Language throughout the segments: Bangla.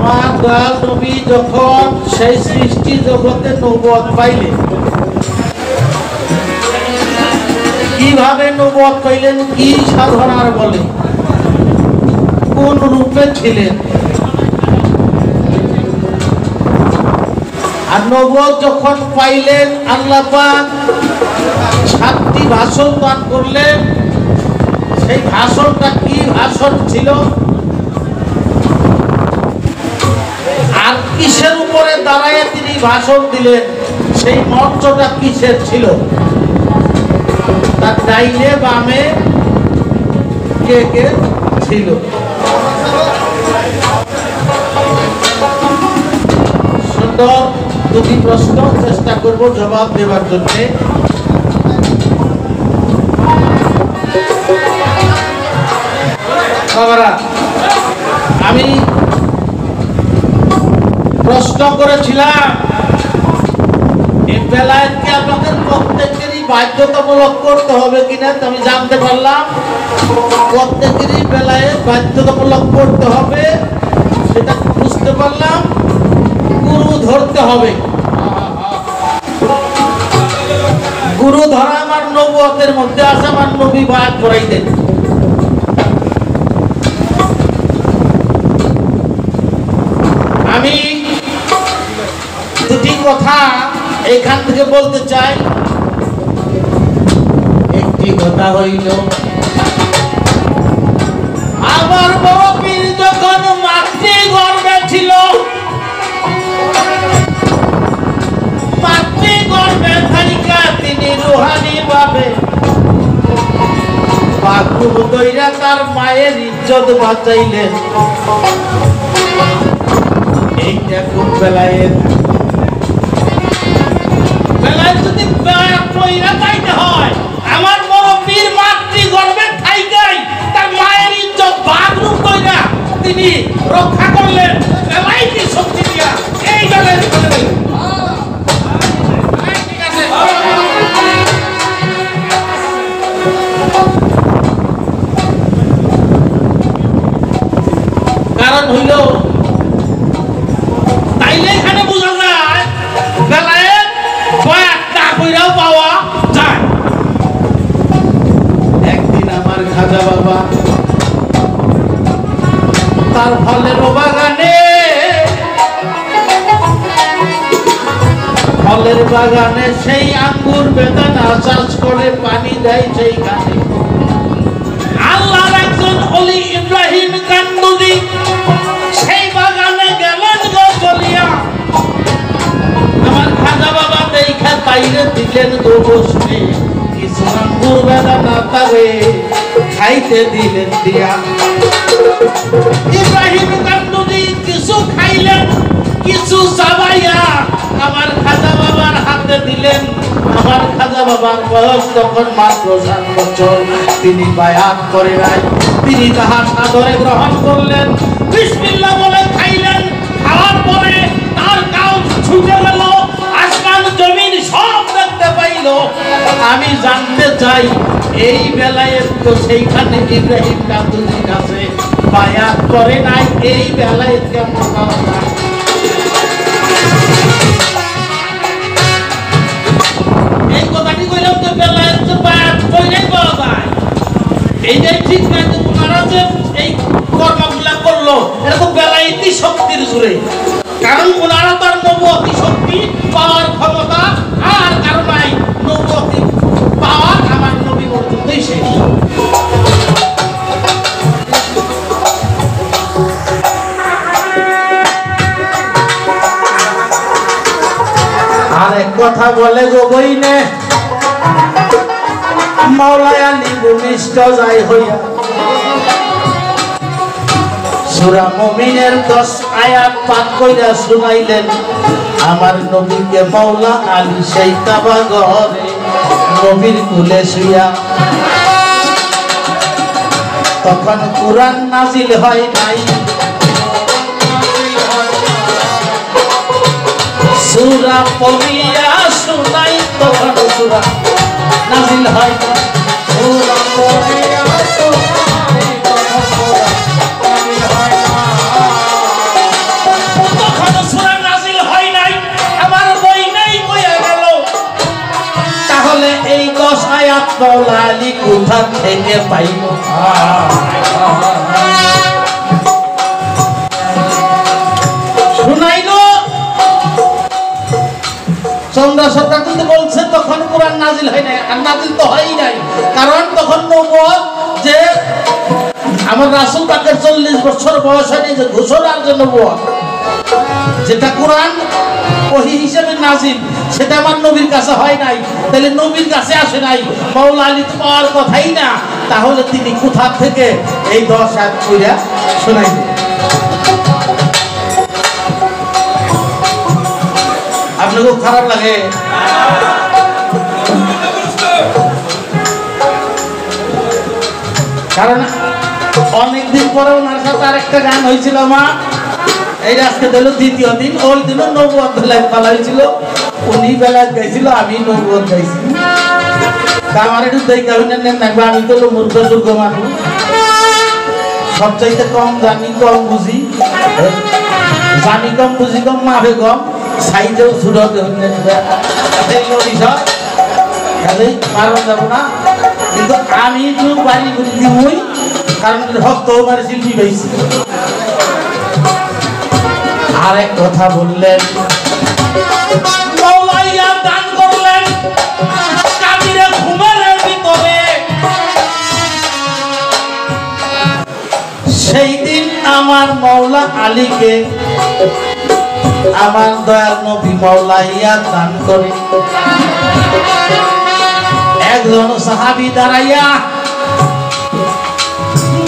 আমার দয়াল নবী যখন সেই সৃষ্টি জগতে নবুয়ত পাইলেন, কিভাবে নবুয়ত পাইলেন, কি সাধনার বলে, কোন রূপে ছিলেন? আর নবুয়ত যখন পাইলেন আল্লাহ পাক 7টি ভাষণ দান করলেন। সেই ভাষণটা কি ভাষণ ছিল আর কিসের উপরে দাঁড়ায় তিনি ভাষণ দিলেন, সেই মঞ্চটা কিসের ছিল, তার ডাইনে বামে কে কে ছিল? সুন্দর দুটি প্রশ্ন, চেষ্টা করব জবাব দেওয়ার জন্য। আমি প্রশ্ন করেছিলাম এই বেলায়েতকে আপনাদের প্রত্যেকেরই বাধ্যতামূলক করতে হবে কিনা, আমি জানতে পারলাম প্রত্যেকেরই বেলায়েত বাধ্যতামূলক করতে হবে, সেটা বুঝতে পারলাম। গুরু ধরতে হবে, গুরু ধরা আমার নবুয়তের মধ্যে আছে। আমার নবী বায়াত করাইতেন। আমি দুটি কথা এখান থেকে বলতে চাই। একটি কথা হইল, আমার বড় পীর যখন মাতৃগর্ভে ছিল, মাতৃগর্ভে থাইকা তিনি রুহানি ভাবে বাথরুম দইরা তার মায়ের ইজ্জত বাঁচাইলেন। এইটা খুব বেলায়েত। বেলায়েত যদি পয়রা পাইতে হয়, আমার বড় পীর মাতৃগর্ভে থাইকাই তার মায়ের ইজ্জত বাথরুম দইরা তিনি রক্ষা করলেন। বেলায়েতি শক্তি দিয়া এই বেলায়েত করে দিলেন। কারণ হইল তাইলে এখানে বোঝা যায় বেলায়েত কয়েকটা কইরাও পাওয়া যায়। একদিন আমার খাজা বাবা তার ফলের বাগানে সেই আঙ্গুর বেদানা চাষ করে পানি দেয়। সেইখানে আল্লাহর একজন ওলি ইব্রাহিম কান্নুদি সেই বাগানে গেলেন গো চলিয়া। আমার খাজা বাবা দেখা তাইরে দিলেন গো বসে, কিছু আঙ্গুর বেদানা তারে খাইতে দিলেন দিয়া। ইব্রাহিম কান্নুদি কিছু খাইলেন, কিছু চাবাইয়া আমার খাজা বাবার হাতে দিলেন। আমার খাজা বাবার বয়স তখন মাত্র 7 বছর। তিনি বায়াত করে নাই, তিনি তাহার সাদরে গ্রহণ করলেন, বিসমিল্লাহ বলে খাইলেন। খাওয়ার পরে তার কাউ ছুটে গেল, আসমান জমিন সব দেখতে পাইল। আমি জানতে চাই এই বেলায় তো সেইখানে ইব্রাহিম কান্নুদির কাছে বায়াত করে নাই, এই বেলায় কেমন পাওয়া যায়? এই কথাটি কইলাম যে বেলায়েত তো বায়াত কইলেই পাওয়া যায়, এইটাই ঠিক না। যে ওনারা যে এই কর্মগুলা করলো এটা তো বেলায়েতি শক্তির জোরে। কারণ ওনারা তার নবুয়তি শক্তি পাওয়ার ক্ষমতা আর কারো নাই। নবুয়তি পাওয়ার আমার নবী পর্যন্তই শেষ। আরেক কথা বলে গো বইনে, মাওলাই আলী ভূমিষ্ঠ যাই হইয়া সূরা মুমিনের 10 আয়াত পাঠ কইরা শুনাইলেন। আমার নবীকে মাওলা আলী সেই কাবা ঘরে নবীর কুলে শুইয়া। তখন কুরআন নাজিল হয় নাই, সূরা পড়িয়া শুনাই। তখন সূরা নাজিল হয় না, সূরা পড়িয়া শুনাই। তখন সূরা নাজিল হয় না। মাওলা আলী কোথা থেকে পাইল শুনাইলো চন্দ্র সরকার কিন্তু বলছে তখন কোরআন নাজিল হয় নাই আর নাজিল তো হয়ই নাই কারণ তখন নবুয়ত যে আমার রাসূল পাকের 40 বছর বয়স হয়নি যে ঘোষণার জন্য নবুয়ত যেটা কোরআন ওহী হিসেবে নাজিল সেটা আমার নবীর কাছে হয় নাই তাহলে নবীর কাছে আসে নাই মাওলা আলী তো পাওয়ার কথাই না তাহলে তিনি কোথা থেকে এই 10 আয়াত কইরা শোনাইলেন আপনাকে খারাপ লাগে কারণ অনেকদিন পরে ওনার সাথে আরেকটা গান হয়েছিল মা এই আজকে দিল দ্বিতীয় দিন ওই দিনও নবুয়ত বেলায় পালা হয়েছিল উনি বেলায় গাইছিল আমি নবুয়ত গাইছি আমার একটু দেখা হইনা নেন থাকবে আমি তো মূর্খ যোগ্য মানুষ সবচাইতে কম জানি কম বুঝি জানি কম বুঝি কম মাফে কম সাইজেও ছোট মারণ যাব না কিন্তু আমি তো বাড়ি ঘুরি দিবই কারণ ভক্ত আমার শিল্পী পাইছি আর এক কথা বললেন মাওলাইয়া দান করলেন কাবিরে ঘুমের ভিতরে সেই দিন আমার মাওলা আলীকে আমার দয়াল নবী মাওলাইয়া দান করে একজন সাহাবী দাঁড়াইয়া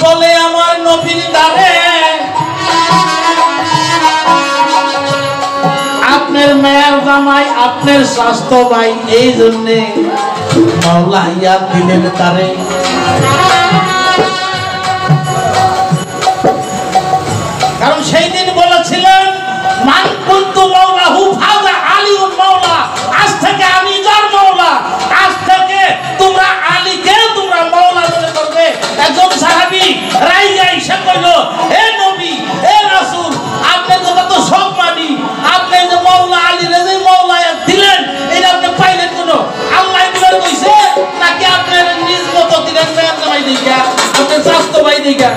বলে আমার নবীর দ্বারে আপনার মেয়ের জামাই আপনার স্বাস্থ্য ভাই এই জন্যে মাওলাইয়া দিলেন তারে কারণ সেই দিন বলেছিলেন মান কুনতু মাওলাহু ফাযা আলীউন মাওলা আজ থেকে আমি যার মাওলা আজ থেকে তোমরা আলীকে তোমরা মাওলা মনে করবে একজন সাহাবী রাইয়া এসে কইল হে নবী হে রাসূল আপনার কথা তো সব মানি আপনি যে মাওলা আলীরে যে মাওলায়া দিলেন এটা আপনি পাইলেন কোন আল্লাহ দিবেন কইছে নাকি আপনার নিজ মত দিলেন মেয়ের জামাই দিগা আপনার স্বাস্থ্য ভাই দিগা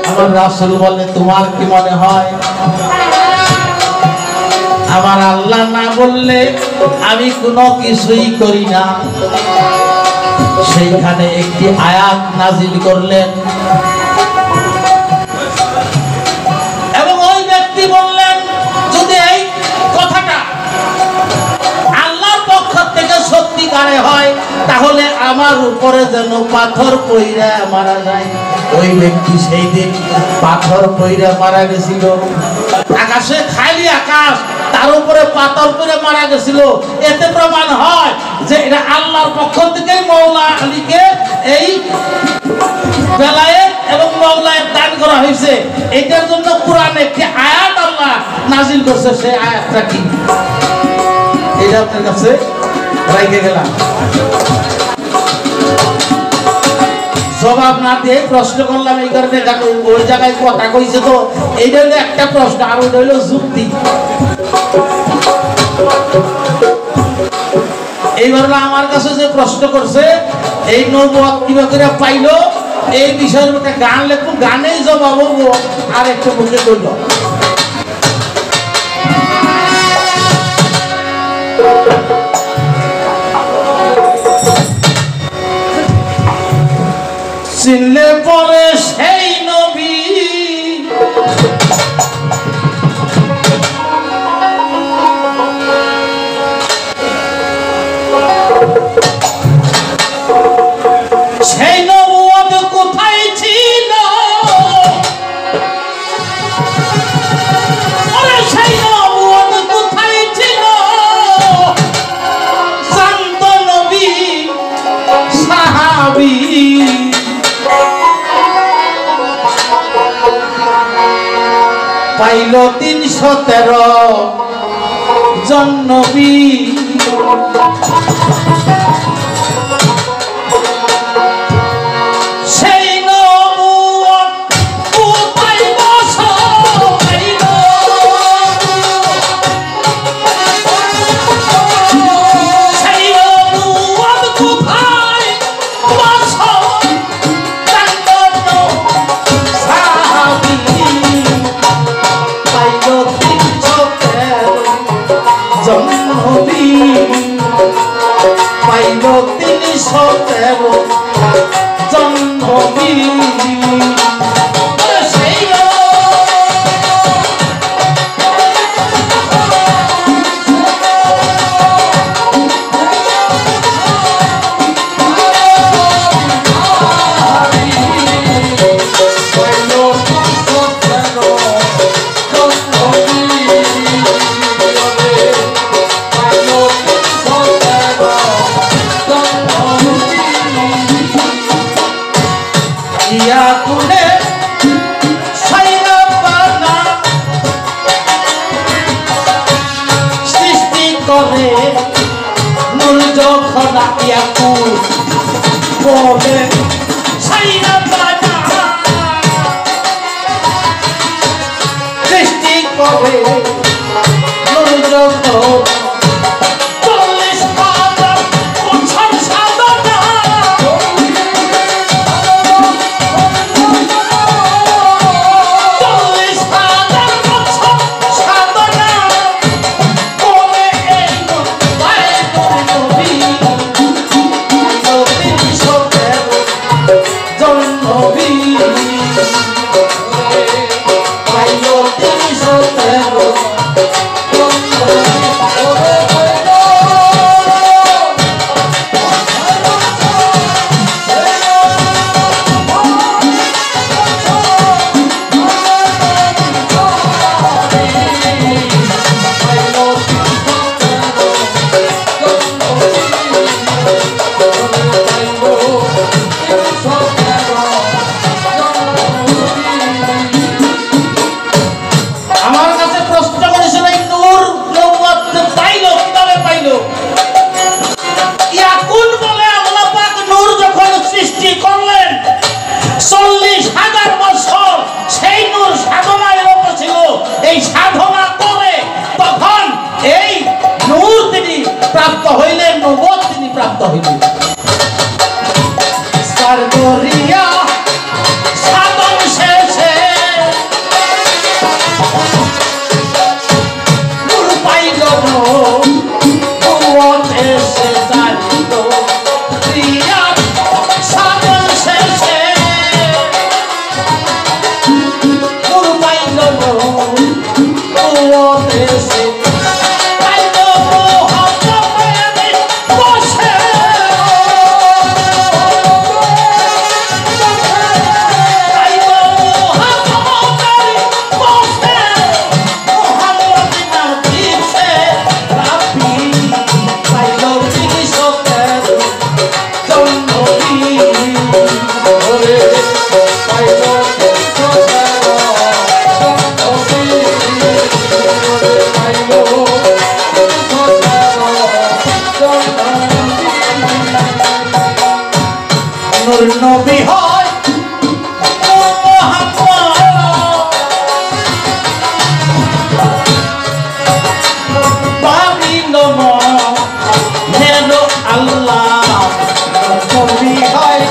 আমার রাসূল বলে তোমার কি মনে হয় আমার আল্লাহ না বললে আমি কোনো কিছুই করি না সেইখানে একটি আয়াত নাজিল করলেন এবং ওই ব্যক্তি বললেন যদি এই কথাটা আল্লাহর পক্ষ থেকে সত্যিকারে হয় তাহলে আমার উপরে যেন পাথর পইরা মারা যায় ওই ব্যক্তি সেই দিন পাথর পইরা মারা গেছিল আকাশে খালি আকাশ তার উপরে পাথর পইরা মারা গেছিল এতে প্রমাণ হয় যে এটা আল্লাহর পক্ষ থেকে মাওলা আলীকে এই বেলায়েত এবং মাওলায়েত দান করা হয়েছে এটার জন্য কোরআনে একটি আয়াত আল্লাহ নাজিল করছে সেই আয়াতটা কি এটা আপনার কাছে রাইখে গেলাম জবাব না দিয়ে প্রশ্ন করলাম এই কারণে ওই জায়গায় কথা কইছে তো এইটা হলো একটা প্রশ্ন আর ওইটা হলো যুক্তি এইবার আমার কাছে যে প্রশ্ন করছে এই নবুয়ত কিভাবে করে পাইলো এই বিষয়ের একটা গান লিখবো গানেই জবাব হবো আর একটু মুখে করল চিনলে পরে সেই নবী সেই নবুয়ত কোথায় ছিল সেই নবুয়ত কোথায় ছিল শান্ত নবী সাহাবী পাইল 313 জন নবী সেই নবুয়ত কোথায় বসাইল আগুনে ছাইরা বানা সৃষ্টি করে নূর যখন আকুল বলে ছাইরা বানা সৃষ্টি করে নূর যখন প্রাপ্ত হইলেন নবদ তিনি প্রাপ্ত হইলেন সারগরিয়া সাধন শেষে নূর পাইল নবদ এসে জানিল প্রিয়া সাধন শেষে নূর পাইল নবদ এসে নবী হয় আল্লাহ নবী হয়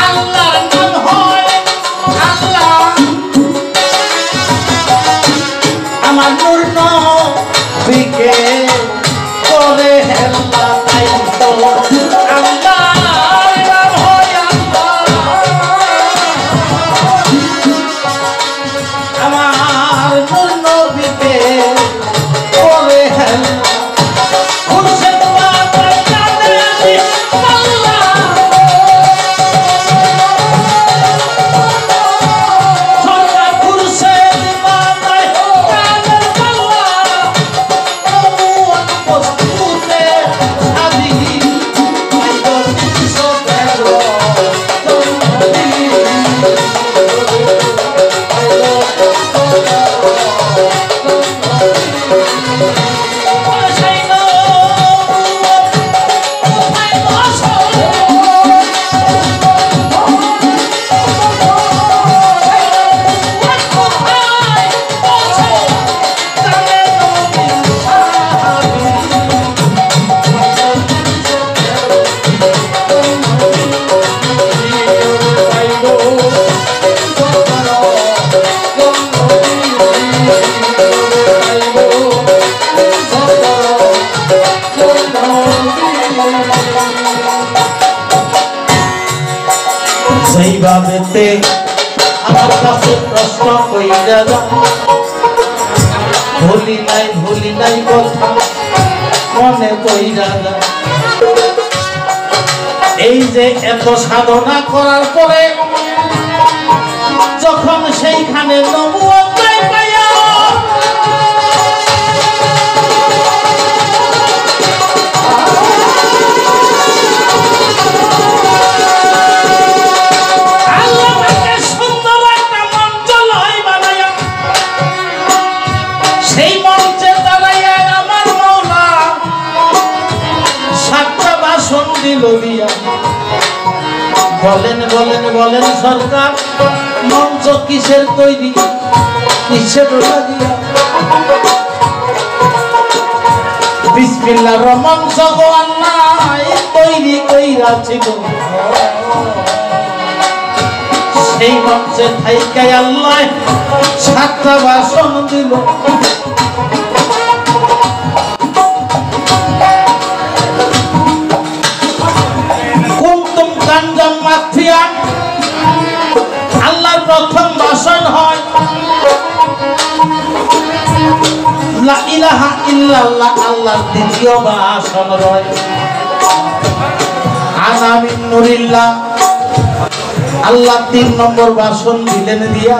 আল্লাহর নাম হয় আল্লাহ আমার নূর নবীকে করে হেল্লা তাই তো আল্লাহর নাম হয় আল্লাহ আমার নূর নবীকে করে হেল্লা সেইভাবেতে আমার কাছে প্রশ্ন কইরা ভুলি নাই কথা মনে কইরা এই যে এত সাধনা করার পরে যখন সেইখানে নবুয়ত পাইয়া বলেন সরকার মঞ্চ কিসের তৈরি কিসের দিয়া বিসমিল্লাহর মঞ্চ গো আল্লাহ তৈরি কইরা ছিল সেই মঞ্চে থাইকা আল্লাহ 7টা বাসন দিল আল্লাহর প্রথম বাসন হয় লা ইলাহা ইল্লাল্লাহ আল্লাহর দ্বিতীয় বাসন রয় আনা মিন নুরিল্লাহ আল্লাহ 3 নম্বর বাসন দিলেন দিয়া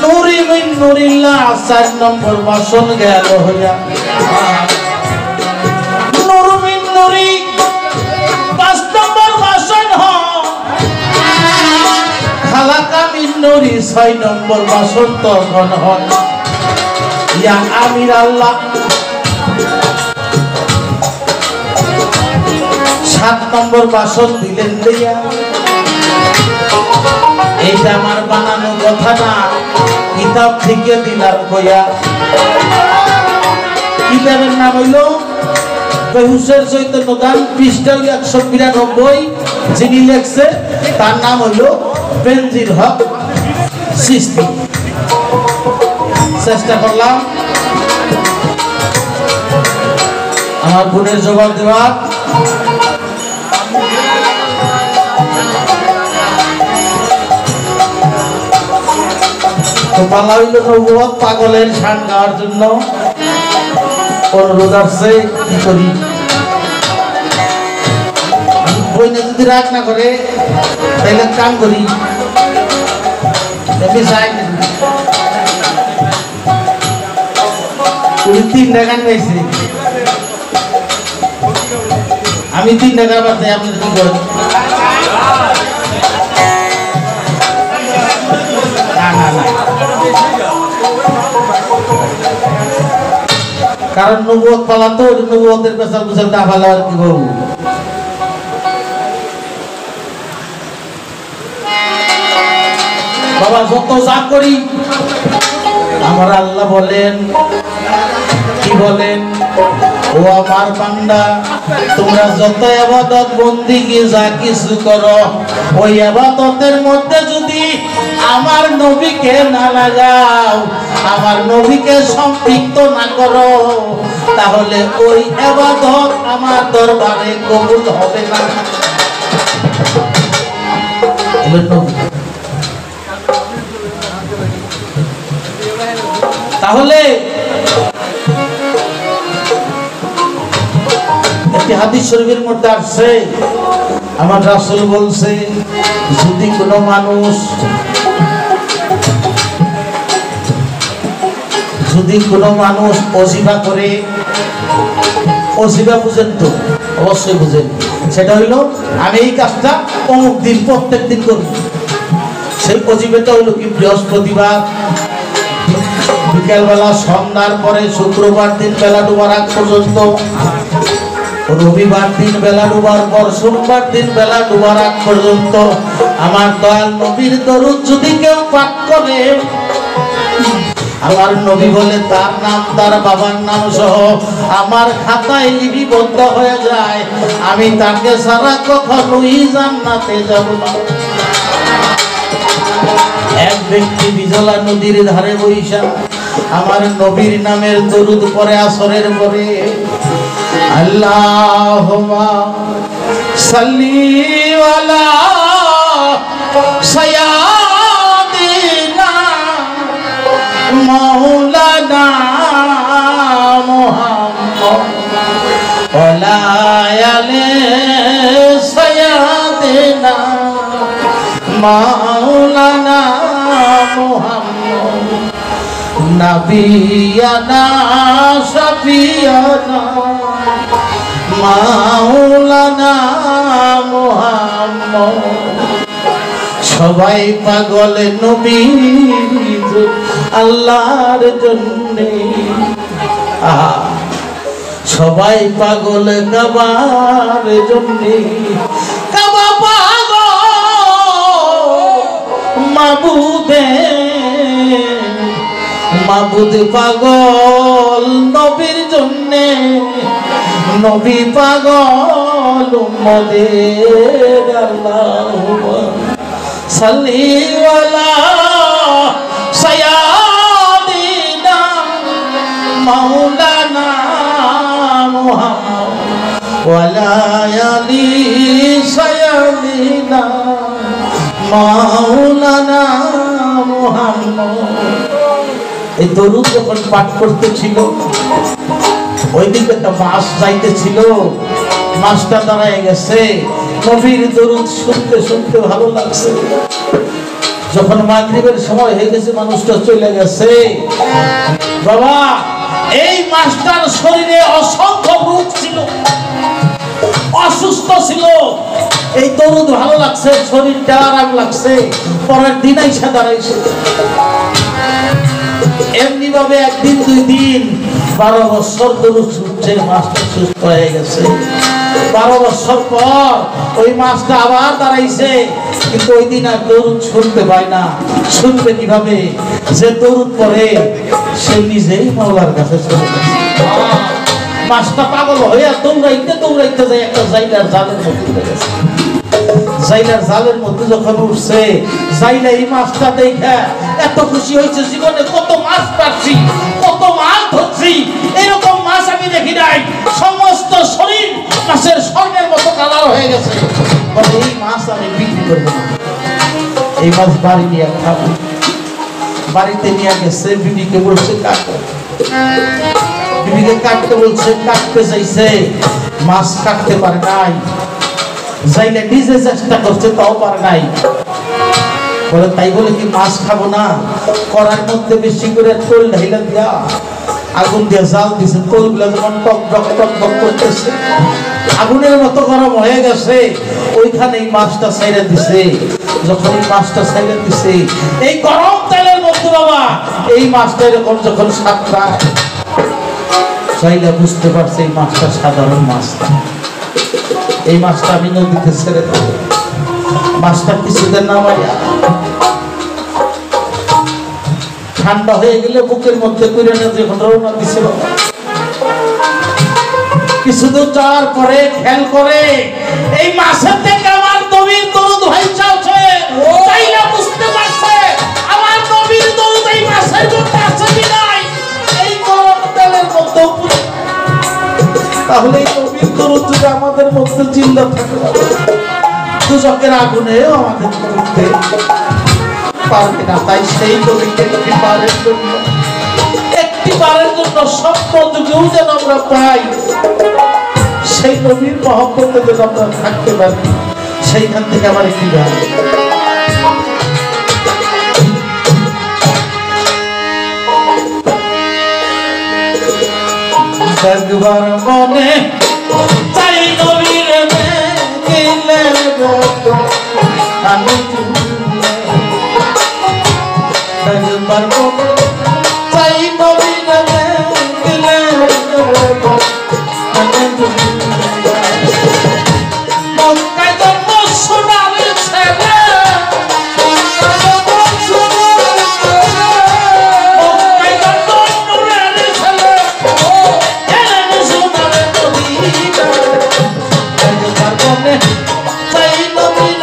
নুরি মিন নুরিল্লাহ 4 নম্বর বাসন গেল হইয়া নূর মিন নুরি 5 নম্বর বাসন হয় খালাকা মিন নুরি 6 নম্বর বাসন তখন হয় ইয়া আমির আল্লাহ 7 নম্বর বাসন দিলেন দিয়া এইটা আমার বানানো কথা না কিতাব থেকে দিলাম কইয়া কিতাবের নাম হইলো বেহুশের চৈতন্য দান পৃষ্ঠা 192 যিনি লেখছে তার নাম হইলো বেনজির হক চিশতি চেষ্টা করলাম আমার বোনের জবাব দেওয়ার তো পালা হইল নবুয়ত পাগলের শান গাওয়ার জন্য অনুরোধ আসছে কি করি বইনে যদি রাগ না করে তাহলে কাম করি আমি চাই উনি 3টা গান গাইছে আমি 3টা গাবার চাই আপনি কি করেন কারণ নবুয়ত পালা তো নবুয়তের পেছাল পেছাল না পালা আর কি করবো বাবা যত যা করি আমার আল্লাহ বলেন কি বলেন ও আমার বান্দা তোমরা যত ইবাদত বন্দেগী যা কিছু করো ওই ইবাদতের মধ্যে যদি আমার নবীকে না লাগাও আমার নবীকে সম্পৃক্ত না করো তাহলে ওই ইবাদত আমার দরবারে কবুল হবে না তাহলে একটি হাদিস শরীফের মধ্যে আসছে আমার রাসূল বলছে যদি কোনো মানুষ ওজিফা করে ওজিফা বুঝেন তো অবশ্যই বুঝেন সেটা হইল আমি এই কাজটা অমুক দিন প্রত্যেক দিন করব সেই ওজিফাটা হইল কি বৃহস্পতিবার বিকেলবেলা সন্ধ্যার পরে শুক্রবার দিন বেলা ডুবার আগ পর্যন্ত রবিবার দিন বেলা ডুবার পর সোমবার দিন বেলা ডুবার আগ পর্যন্ত আমার দয়াল নবীর দরুদ যদি কেউ পাঠ করে আমার নবী বলে তার নাম তার বাবার নাম সহ আমার খাতায় লিপিবদ্ধ হয়ে যায় আমি তাকে সারা কখনোই জান্নাতে যাব না এক ব্যক্তি বিজলা নদীর ধারে বৈশা আমার নবীর নামের দরুদ পরে আসরের পরে আল্লাহুম্মা সাল্লি আলা সাইয়্যিদিনা মাওলানা মুহাম্মদ ওয়ালা আলি সাইয়্যিদিনা মাওলানা মুহাম্মদ নবিয়ানা শফিয়ানা মাওলানা মুহাম্মদ। সবাই পাগল নবী আল্লাহর জন্যে, সবাই পাগল কাবার জন্যে। কাবা পাগল মাবুদে, মাবুদ পাগল নবীর জন্যে, নবী পাগল উম্মতের। আল্লাহুম্মা সাল্লি আলা সাইয়্যিদিনা মাওলানা মুহাম্মদ ওয়ালা আলি সাইয়্যিদিনা মাওলানা মুহাম্মদ। এই দরুদ যখন পাঠ করতেছিল ওইদিকে একটা মাছ যাইতেছিল, মাছটা দাঁড়ায় গেছে। নবীর দরুদ শুনতে শুনতে ভালো লাগছে। যখন মাগরিবের সময় হয়ে গেছে মানুষটা চলে গেছে। বাবা এই মাছটার শরীরে অসংখ্য রোগ ছিল, অসুস্থ ছিল। এই দরুদ ভালো লাগছে, শরীরটা আরাম লাগছে। পরের দিন আইসা দাঁড়াইছে। এমনি ভাবে একদিন দুই দিন 12 বছর দরুদ শুনছে, মাছটা সুস্থ হয়ে গেছে। 12 বছর পর ওই মাছটা আবার দাঁড়াইছে, কিন্তু ওই দিন আর দরুদ শুনতে পায় না। শুনবে কিভাবে? যে দরুদ পড়ে সে নিজেই মাওলার কাছে চলে গেছে। মাছটা পাগল হয়ে দৌড়াইতে দৌড়াইতে যায় একটা জাইলার জালের মধ্যে গেছে। জাইলার জালের মধ্যে যখন উঠছে, জাইলা এই মাছটা দেখে এত খুশি হয়েছে, জীবনে কত মাছ পাচ্ছি, কত মাছ ধরছি, এরকম মাছ আমি দেখি নাই। সমস্ত শরীর মাছের স্বর্ণের মতো কালার হয়ে গেছে। এই মাছ আমি বিক্রি করবো না, এই মাছ বাড়ি নিয়ে খাবো। বাড়িতে নিয়ে গেছে, বিবিকে বলছে কাটো। বিবিকে কাটতে বলছে, কাটতে চাইছে, মাছ কাটতে পারে নাই। যাইলে নিজে চেষ্টা করছে, তাও পারে নাই। বলে তাই বলে কি মাছ খাবো না? কড়াইয়ের মধ্যে বেশি করে তোল ঢাইলা দিয়া আগুন দিয়ে জাল দিছে। তোলগুলা যখন টকবক টকবক করতেছে, আগুনের মতো গরম হয়ে গেছে, ওইখানে এই মাছটা ছাইড়া দিছে। যখন এই মাছটা ছাইড়া দিছে, এই গরম তেলের মধ্যে বাবা এই মাছটা এরকম যখন সাতটা চাইলে বুঝতে পারছে এই মাছটা সাধারণ মাছ না। এই মাছটা আমি নদীতে ছেড়ে দেব। মাছটা কিছুদিন নামাইয়া ঠান্ডা হয়ে গেলে বুকের মধ্যে করে যখন রওনা দিছিল, কিছুদিন যাওয়ার পরে খেয়াল করে এই মাছের থেকে আমার নবীর দরুদ ভাই চাচ্ছে। তাইলে বুঝতে পারছে আমার নবীর দরুদ এই মাছের মধ্যে আছে কি নাই, এই গরম তেলের মধ্যে। তাহলে এই নবীর দরুদ যদি আমাদের মধ্যে জিন্দা থাকে, দুজকের আগুনেও আমাদের করতে পারবে না। তাই সেই নবীকে একটি বারের জন্য স্বপ্ন যুগেও যেন আমরা পাই, সেই নবীর মহব্বতে যেন আমরা থাকতে পারি। সেইখান থেকে আমার একটি গান একবার মনে চাই নবীর গেলে আমি একবার মনে চাই নবীর গেলে মক্কায় জন্ম সোনার ছেলে, মক্কায় জন্ম নূরের ছেলে, গেলেন সোনার নবী। একবার মনে চাই নবীর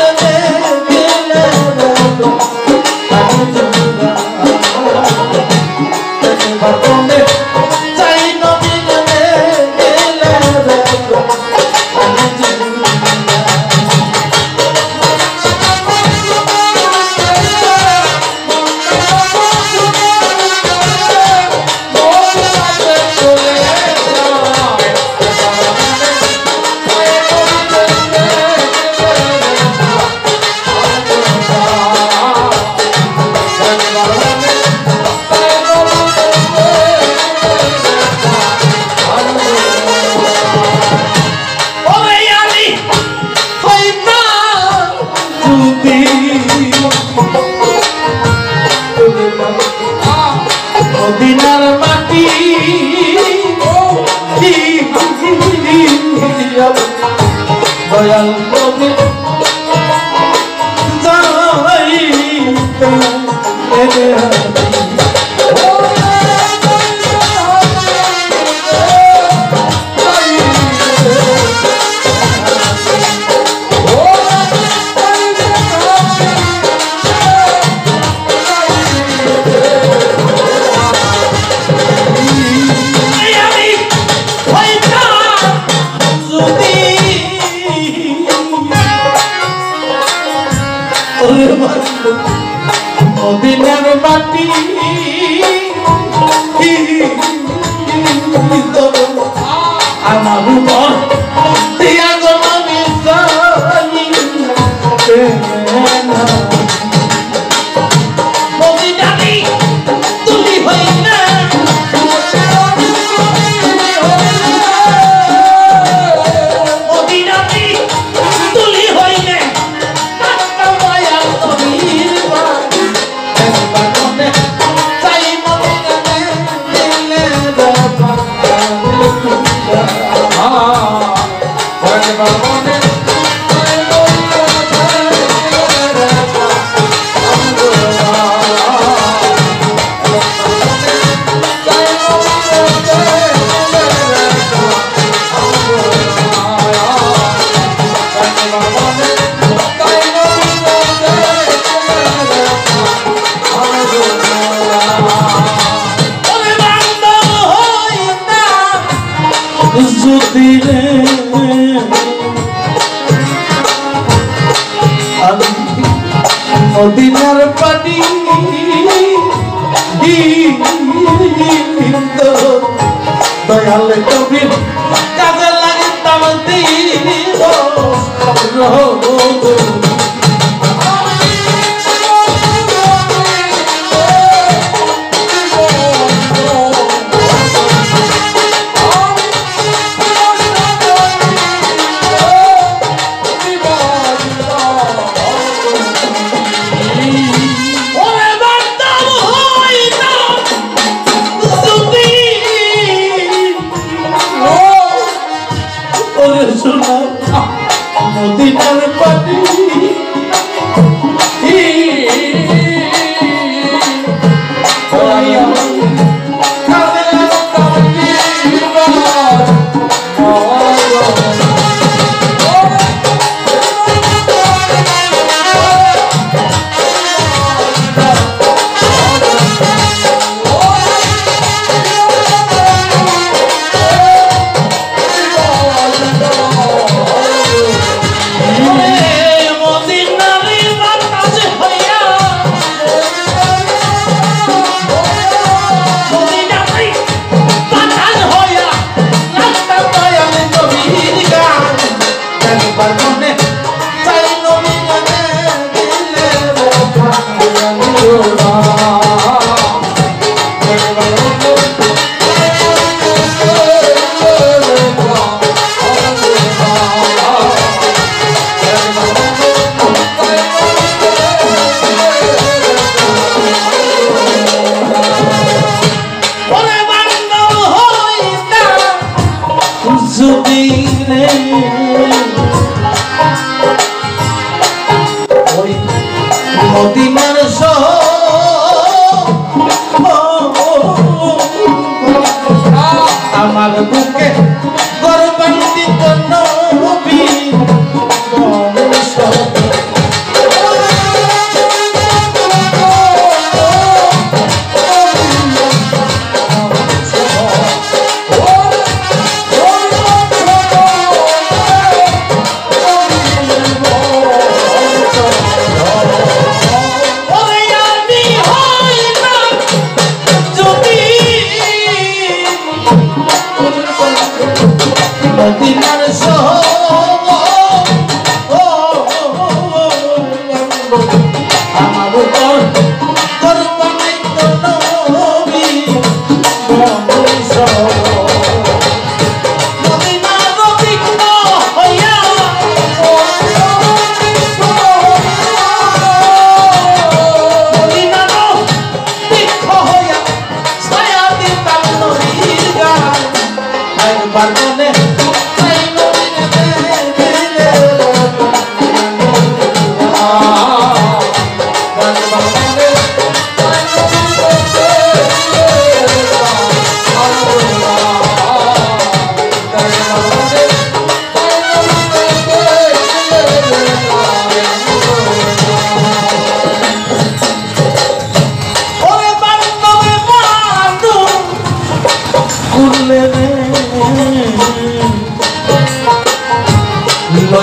দয়াল কবি মদিনার মাটি আমার উপর দিয়া গমি মদিনারি তুলি হই না মদিনারি তুলি হই না দিলে আমি মদিনার পানি দয়াল কবি কাজে লাগিতাম দিব মদিনার পানি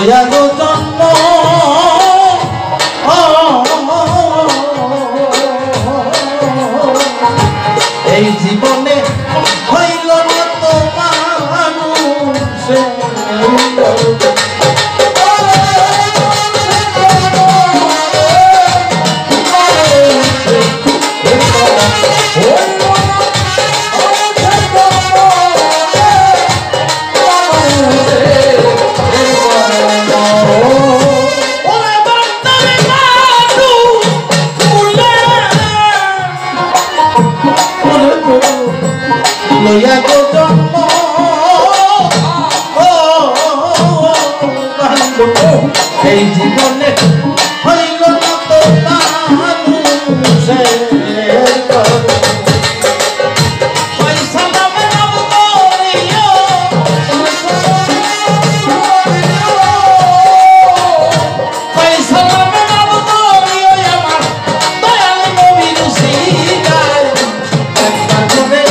লয়া গো জন্ম এই জীবনে হইল না তো মানুষে লইয়া গো জন্ম এই জীবনে হইল না তো মানুষের পয়সা নামে নাম করিও পয়সা নামে নাম করিও আমার দয়াল নবীর সিগায় একবার করে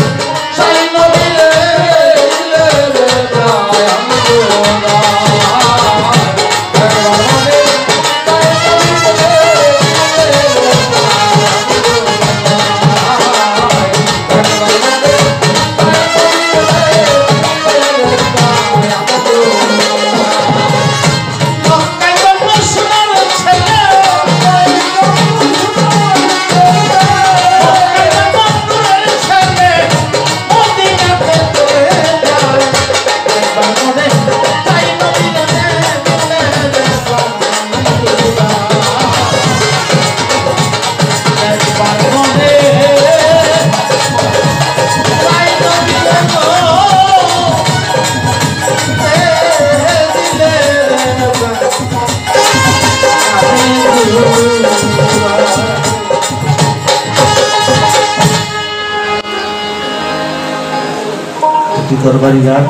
দরবারি গান